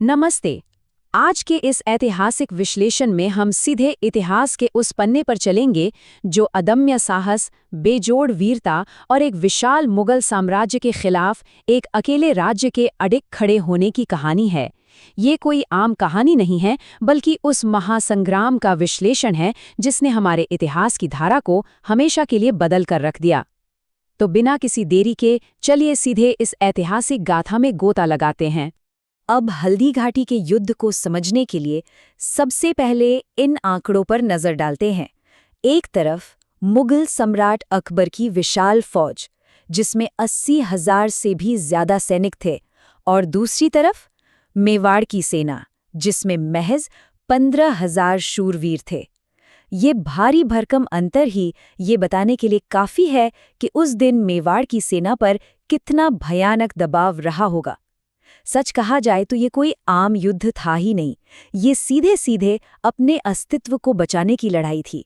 नमस्ते। आज के इस ऐतिहासिक विश्लेषण में हम सीधे इतिहास के उस पन्ने पर चलेंगे जो अदम्य साहस, बेजोड़ वीरता और एक विशाल मुगल साम्राज्य के खिलाफ एक अकेले राज्य के अडिग खड़े होने की कहानी है। ये कोई आम कहानी नहीं है, बल्कि उस महासंग्राम का विश्लेषण है जिसने हमारे इतिहास की धारा को हमेशा के लिए बदल कर रख दिया। तो बिना किसी देरी के चलिए सीधे इस ऐतिहासिक गाथा में गोता लगाते हैं। अब हल्दी घाटी के युद्ध को समझने के लिए सबसे पहले इन आंकड़ों पर नजर डालते हैं। एक तरफ मुगल सम्राट अकबर की विशाल फौज, जिसमें 80,000 से भी ज्यादा सैनिक थे, और दूसरी तरफ मेवाड़ की सेना, जिसमें महज 15,000 शूरवीर थे। ये भारी भरकम अंतर ही ये बताने के लिए काफी है कि उस दिन मेवाड़ की सेना पर कितना भयानक दबाव रहा होगा। सच कहा जाए तो ये कोई आम युद्ध था ही नहीं, ये सीधे सीधे अपने अस्तित्व को बचाने की लड़ाई थी।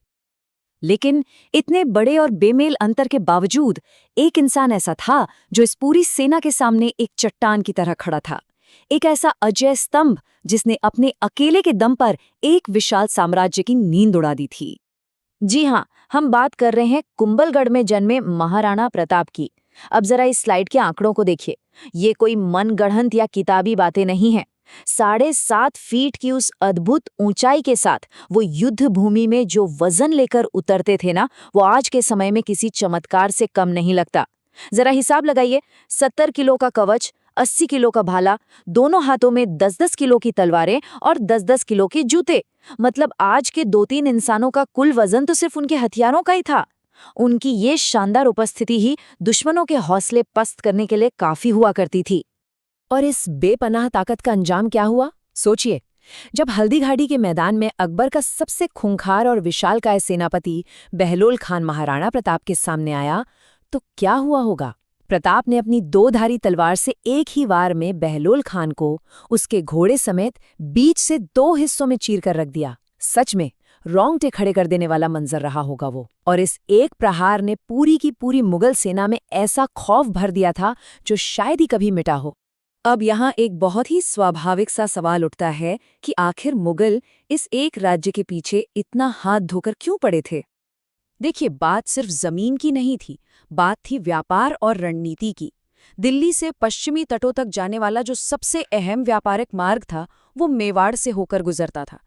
लेकिन इतने बड़े और बेमेल अंतर के बावजूद एक इंसान ऐसा था जो इस पूरी सेना के सामने एक चट्टान की तरह खड़ा था, एक ऐसा अजेय स्तंभ जिसने अपने अकेले के दम पर एक विशाल साम्राज्य की नींद उड़ा दी थी। जी हाँ, हम बात कर रहे हैं कुंभलगढ़ में जन्मे महाराणा प्रताप की। अब जरा इस स्लाइड के आंकड़ों को देखिए। ये कोई मनगढ़ंत या किताबी बातें नहीं हैं। 7.5 फीट की उस अद्भुत ऊंचाई के साथ वो युद्ध भूमि में जो वजन लेकर उतरते थे ना, वो आज के समय में किसी चमत्कार से कम नहीं लगता। जरा हिसाब लगाइए, 70 किलो का कवच, 80 किलो का भाला, दोनों हाथों में 10-10 किलो की तलवारें और 10-10 किलो के जूते। मतलब आज के 2-3 इंसानों का कुल वजन तो सिर्फ उनके हथियारों का ही था। उनकी ये शानदार उपस्थिति ही दुश्मनों के हौसले पस्त करने के लिए काफी हुआ करती थी। और इस बेपनाह ताकत का अंजाम क्या हुआ, सोचिए। जब हल्दी घाटी के मैदान में अकबर का सबसे खूंखार और विशालकाय सेनापति बहलोल खान महाराणा प्रताप के सामने आया, तो क्या हुआ होगा। प्रताप ने अपनी 2-धारी तलवार से एक ही वार में बहलोल खान को उसके घोड़े समेत बीच से 2 हिस्सों में चीर कर रख दिया। सच में रोंगटे खड़े कर देने वाला मंजर रहा होगा वो। और इस एक प्रहार ने पूरी की पूरी मुगल सेना में ऐसा खौफ भर दिया था जो शायद ही कभी मिटा हो। अब यहाँ एक बहुत ही स्वाभाविक सा सवाल उठता है कि आखिर मुगल इस एक राज्य के पीछे इतना हाथ धोकर क्यों पड़े थे। देखिए, बात सिर्फ जमीन की नहीं थी, बात थी व्यापार और रणनीति की। दिल्ली से पश्चिमी तटों तक जाने वाला जो सबसे अहम व्यापारिक मार्ग था, वो मेवाड़ से होकर गुजरता था।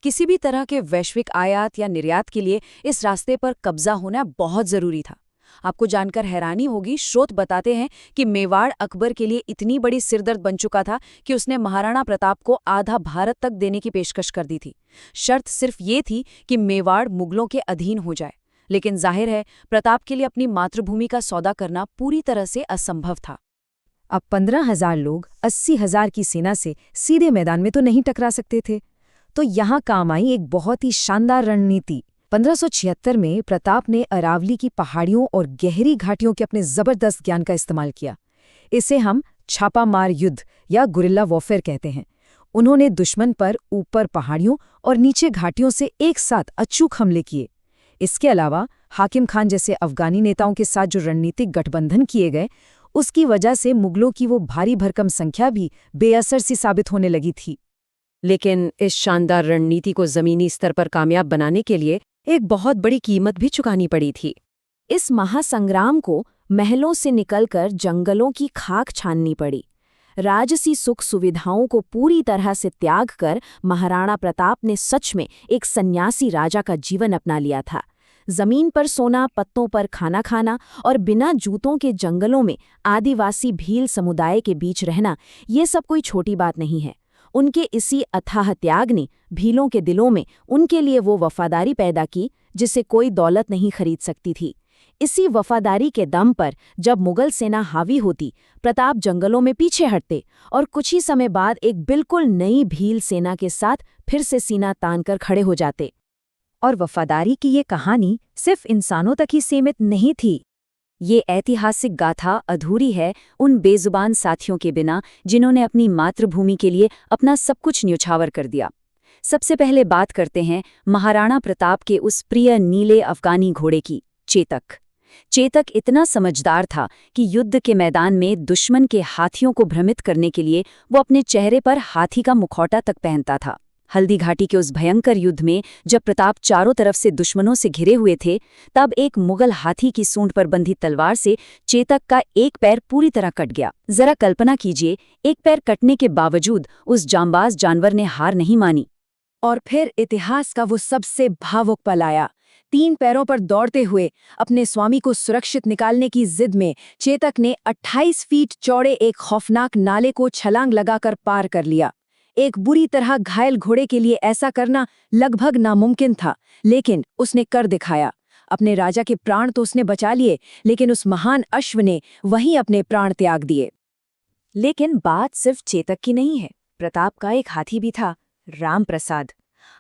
किसी भी तरह के वैश्विक आयात या निर्यात के लिए इस रास्ते पर कब्जा होना बहुत जरूरी था। आपको जानकर हैरानी होगी, स्रोत बताते हैं कि मेवाड़ अकबर के लिए इतनी बड़ी सिरदर्द बन चुका था कि उसने महाराणा प्रताप को आधा भारत तक देने की पेशकश कर दी थी। शर्त सिर्फ ये थी कि मेवाड़ मुगलों के अधीन हो जाए। लेकिन जाहिर है, प्रताप के लिए अपनी मातृभूमि का सौदा करना पूरी तरह से असंभव था। अब 15,000 लोग 80,000 की सेना से सीधे मैदान में तो नहीं टकरा सकते थे। तो यहाँ काम आई एक बहुत ही शानदार रणनीति। 1576 में प्रताप ने अरावली की पहाड़ियों और गहरी घाटियों के अपने जबरदस्त ज्ञान का इस्तेमाल किया। इसे हम छापामार युद्ध या गुरिल्ला वॉरफेयर कहते हैं। उन्होंने दुश्मन पर ऊपर पहाड़ियों और नीचे घाटियों से एक साथ अचूक हमले किए। इसके अलावा हाकिम खान जैसे अफगानी नेताओं के साथ जो रणनीतिक गठबंधन किए गए, उसकी वजह से मुगलों की वो भारी भरकम संख्या भी बेअसर सी साबित होने लगी थी। लेकिन इस शानदार रणनीति को जमीनी स्तर पर कामयाब बनाने के लिए एक बहुत बड़ी कीमत भी चुकानी पड़ी थी। इस महासंग्राम को महलों से निकलकर जंगलों की खाक छाननी पड़ी। राजसी सुख सुविधाओं को पूरी तरह से त्याग कर महाराणा प्रताप ने सच में एक सन्यासी राजा का जीवन अपना लिया था। जमीन पर सोना, पत्तों पर खाना खाना और बिना जूतों के जंगलों में आदिवासी भील समुदाय के बीच रहना, ये सब कोई छोटी बात नहीं है। उनके इसी अथाह त्याग ने भीलों के दिलों में उनके लिए वो वफादारी पैदा की जिसे कोई दौलत नहीं खरीद सकती थी। इसी वफादारी के दम पर जब मुगल सेना हावी होती, प्रताप जंगलों में पीछे हटते और कुछ ही समय बाद एक बिल्कुल नई भील सेना के साथ फिर से सीना तानकर खड़े हो जाते। और वफादारी की ये कहानी सिर्फ इंसानों तक ही सीमित नहीं थी। ये ऐतिहासिक गाथा अधूरी है उन बेजुबान साथियों के बिना जिन्होंने अपनी मातृभूमि के लिए अपना सब कुछ न्यौछावर कर दिया। सबसे पहले बात करते हैं महाराणा प्रताप के उस प्रिय नीले अफगानी घोड़े की, चेतक। चेतक इतना समझदार था कि युद्ध के मैदान में दुश्मन के हाथियों को भ्रमित करने के लिए वो अपने चेहरे पर हाथी का मुखौटा तक पहनता था। हल्दी घाटी के उस भयंकर युद्ध में जब प्रताप चारों तरफ से दुश्मनों से घिरे हुए थे, तब एक मुगल हाथी की सूंड पर बंधी तलवार से चेतक का एक पैर पूरी तरह कट गया। जरा कल्पना कीजिए, एक पैर कटने के बावजूद उस जांबाज जानवर ने हार नहीं मानी। और फिर इतिहास का वो सबसे भावुक पल आया। 3 पैरों पर दौड़ते हुए अपने स्वामी को सुरक्षित निकालने की जिद में चेतक ने 28 फीट चौड़े एक खौफनाक नाले को छलांग लगाकर पार कर लिया। एक बुरी तरह घायल घोड़े के लिए ऐसा करना लगभग नामुमकिन था, लेकिन उसने कर दिखाया। अपने राजा के प्राण तो उसने बचा लिए, लेकिन उस महान अश्व ने वहीं अपने प्राण त्याग दिए। लेकिन बात सिर्फ चेतक की नहीं है। प्रताप का एक हाथी भी था, राम प्रसाद।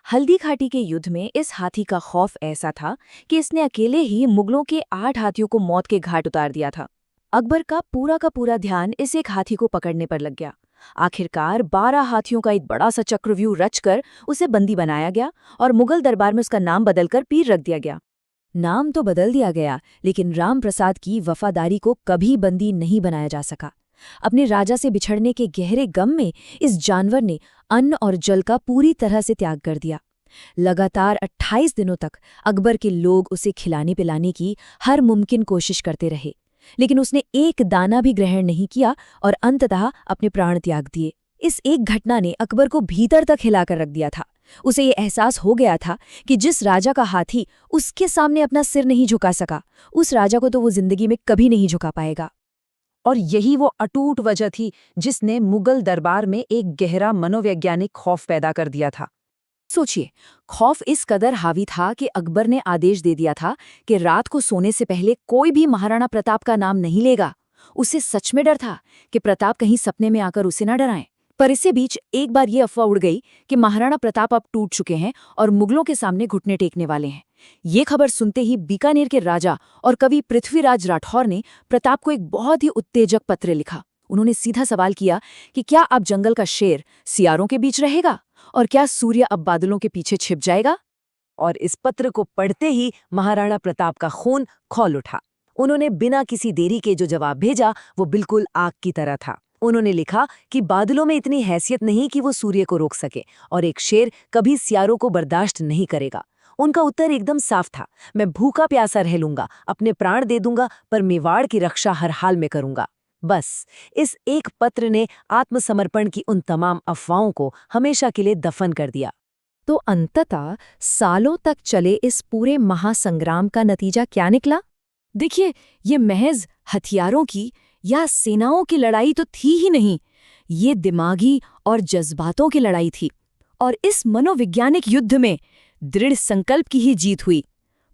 हल्दी घाटी के युद्ध में इस हाथी का खौफ ऐसा था कि इसने अकेले ही मुगलों के 8 हाथियों को मौत के घाट उतार दिया था। अकबर का पूरा ध्यान इस एक हाथी को पकड़ने पर लग गया। आखिरकार 12 हाथियों का एक बड़ा सा चक्रव्यूह रचकर उसे बंदी बनाया गया और मुगल दरबार में उसका नाम बदलकर पीर रख दिया गया। नाम तो बदल दिया गया, लेकिन राम प्रसाद की वफादारी को कभी बंदी नहीं बनाया जा सका। अपने राजा से बिछड़ने के गहरे गम में इस जानवर ने अन्न और जल का पूरी तरह से त्याग कर दिया। लगातार 28 दिनों तक अकबर के लोग उसे खिलाने पिलाने की हर मुमकिन कोशिश करते रहे, लेकिन उसने एक दाना भी ग्रहण नहीं किया और अंततः अपने प्राण त्याग दिए। इस एक घटना ने अकबर को भीतर तक हिलाकर रख दिया था। उसे ये एहसास हो गया था कि जिस राजा का हाथी उसके सामने अपना सिर नहीं झुका सका, उस राजा को तो वो जिंदगी में कभी नहीं झुका पाएगा। और यही वो अटूट वजह थी जिसने मुगल दरबार में एक गहरा मनोवैज्ञानिक खौफ पैदा कर दिया था। सोचिए, खौफ इस कदर हावी था कि अकबर ने आदेश दे दिया था कि रात को सोने से पहले कोई भी महाराणा प्रताप का नाम नहीं लेगा। उसे सच में डर था कि प्रताप कहीं सपने में आकर उसे न डराएं। पर इसी बीच एक बार ये अफवाह उड़ गई कि महाराणा प्रताप अब टूट चुके हैं और मुगलों के सामने घुटने टेकने वाले हैं। ये खबर सुनते ही बीकानेर के राजा और कवि पृथ्वीराज राठौर ने प्रताप को एक बहुत ही उत्तेजक पत्र लिखा। उन्होंने सीधा सवाल किया कि क्या अब जंगल का शेर सियारों के बीच रहेगा और क्या सूर्य अब बादलों के पीछे छिप जाएगा। और इस पत्र को पढ़ते ही महाराणा प्रताप का खून खौल उठा। उन्होंने बिना किसी देरी के जो जवाब भेजा वो बिल्कुल आग की तरह था। उन्होंने लिखा कि बादलों में इतनी हैसियत नहीं कि वो सूर्य को रोक सके और एक शेर कभी सियारों को बर्दाश्त नहीं करेगा। उनका उत्तर एकदम साफ था, मैं भूखा प्यासा रह लूंगा, अपने प्राण दे दूंगा, पर मेवाड़ की रक्षा हर हाल में करूंगा। बस इस एक पत्र ने आत्मसमर्पण की उन तमाम अफवाहों को हमेशा के लिए दफन कर दिया। तो अंततः सालों तक चले इस पूरे महासंग्राम का नतीजा क्या निकला? देखिए, ये महज हथियारों की या सेनाओं की लड़ाई तो थी ही नहीं, ये दिमागी और जज्बातों की लड़ाई थी। और इस मनोवैज्ञानिक युद्ध में दृढ़ संकल्प की ही जीत हुई।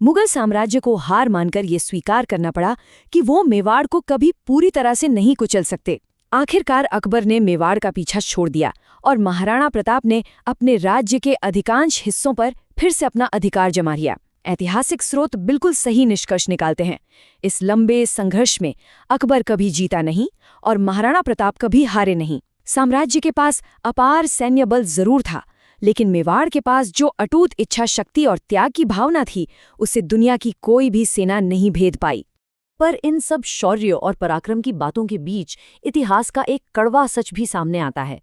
मुगल साम्राज्य को हार मानकर ये स्वीकार करना पड़ा कि वो मेवाड़ को कभी पूरी तरह से नहीं कुचल सकते। आखिरकार अकबर ने मेवाड़ का पीछा छोड़ दिया और महाराणा प्रताप ने अपने राज्य के अधिकांश हिस्सों पर फिर से अपना अधिकार जमा लिया। ऐतिहासिक स्रोत बिल्कुल सही निष्कर्ष निकालते हैं। इस लंबे संघर्ष में अकबर कभी जीता नहीं और महाराणा प्रताप कभी हारे नहीं। साम्राज्य के पास अपार सैन्य बल जरूर था, लेकिन मेवाड़ के पास जो अटूट इच्छा शक्ति और त्याग की भावना थी, उसे दुनिया की कोई भी सेना नहीं भेद पाई। पर इन सब शौर्य और पराक्रम की बातों के बीच इतिहास का एक कड़वा सच भी सामने आता है।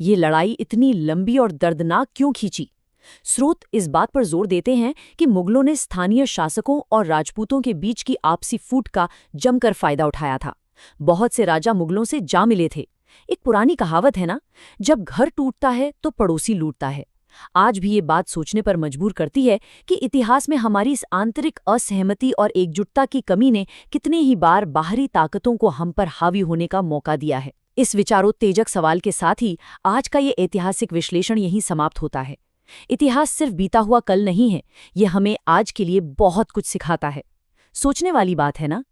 ये लड़ाई इतनी लंबी और दर्दनाक क्यों खींची? स्रोत इस बात पर जोर देते हैं कि मुगलों ने स्थानीय शासकों और राजपूतों के बीच की आपसी फूट का जमकर फायदा उठाया था। बहुत से राजा मुगलों से जा मिले थे। एक पुरानी कहावत है ना, जब घर टूटता है तो पड़ोसी लूटता है। आज भी ये बात सोचने पर मजबूर करती है कि इतिहास में हमारी इस आंतरिक असहमति और एकजुटता की कमी ने कितने ही बार बाहरी ताकतों को हम पर हावी होने का मौका दिया है। इस विचारोत्तेजक सवाल के साथ ही आज का ये ऐतिहासिक विश्लेषण यहीं समाप्त होता है। इतिहास सिर्फ बीता हुआ कल नहीं है, ये हमें आज के लिए बहुत कुछ सिखाता है। सोचने वाली बात है ना।